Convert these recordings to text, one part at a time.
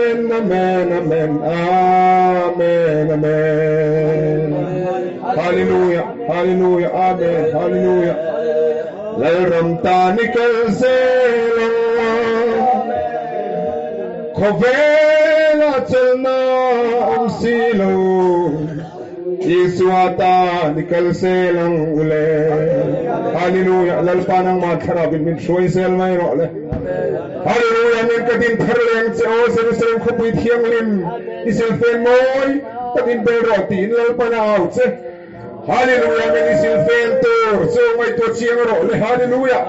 Amen, amen, amen, amen. Hallelujah, hallelujah, amen, hallelujah. Lalramta nikal se Kovela chalna umsilo Iswata nikal se lang ule. Hallelujah, lalpanang matharabin min shoy sel may role. Hallelujah, min kadin tharleng se o Jerusalem khupui thiang lim isil fen moy takin be roti in lalpana out se. Hallelujah, min isil fen to so may to chiang role. Hallelujah,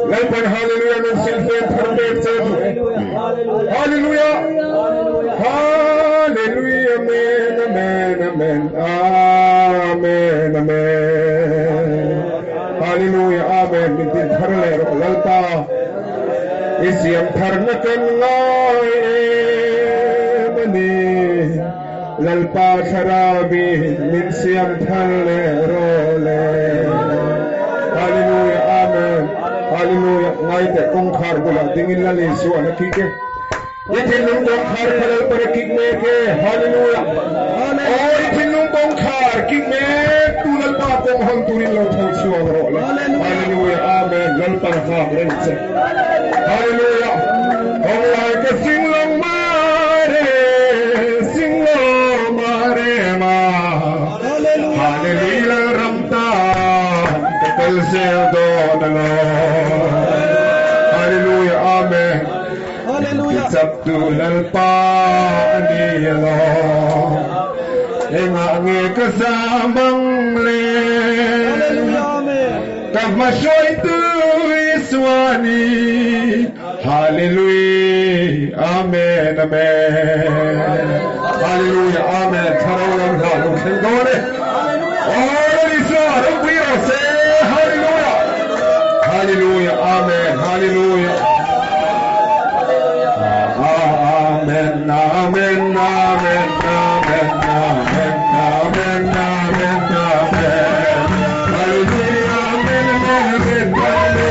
lalpan hallelujah min isil fen tharleng se. Hallelujah, hallelujah, amen, amen, amen, amen, amen. Hallelujah, amen. Min din tharleng lalpa Isyam tharnakan ngay mani lalpa kharabi min siyam thalle role. Hallelujah, amen. Hallelujah. Ngay te kung khar bula tingin lali suwa nakike. Itin nung kung khar kalal para kikme ke. Hallelujah. Oh, itin nung kung khar kikme tulal pa kung hang tunin law thang suwa role. Hallelujah, amen. Lalpa khar rense. Hallelujah. Oh, like a sing long mare ma. Hallelujah, ramta. Kal se do dalo. Hallelujah, amen. Hallelujah. It's up to lalpa anilo. Enga nge kasamang le. Hallelujah, amen. Kamashoy tu iswani. Hallelujah, amen, amen. Hallelujah, amen. Tarawang halong kengone. Oh, Israel, we all say hallelujah. Hallelujah, amen, hallelujah. Amen, amen, amen, amen, amen, amen, amen, amen. Hallelujah, amen, amen, amen.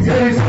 There is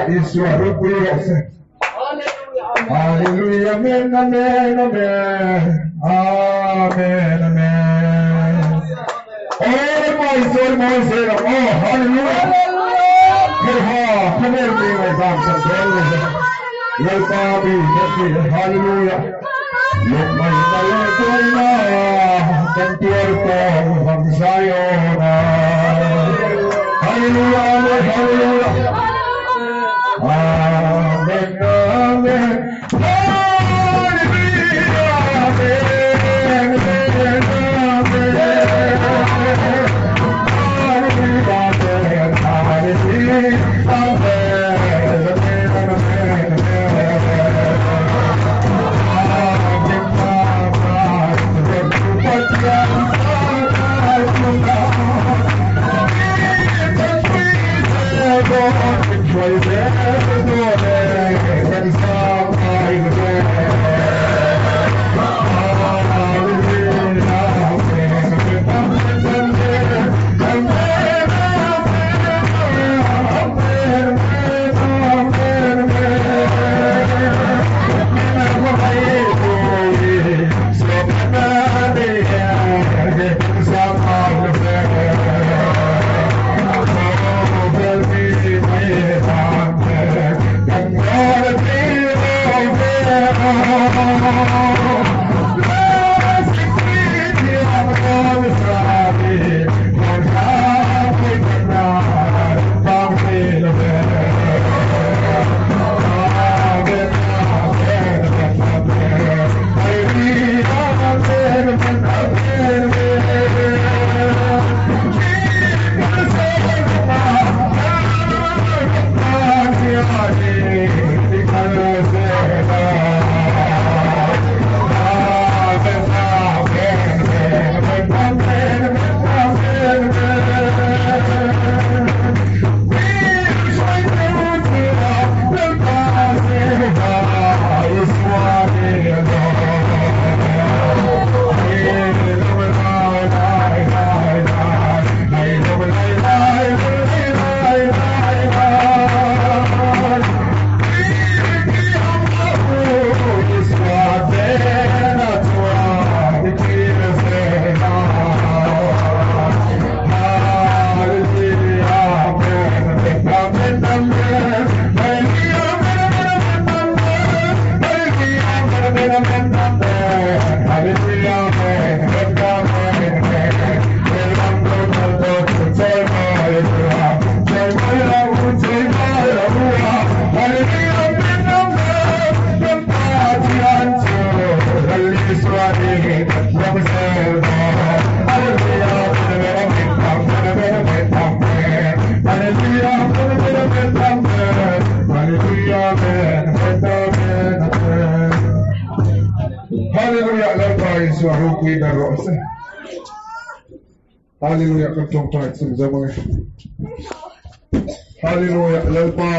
Yesus rukui rasa. Haleluya, amen, amen, amen, amen, amen. Oh my soul, oh hallelujah. Come here, me, my God, hallelujah. Look my hallelujah, hallelujah. Amen, amen. Hallelujah, kantong tayo sa mga. Hallelujah, lalpa,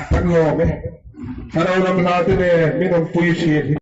kanyo, kanaw naman natin minong puisi.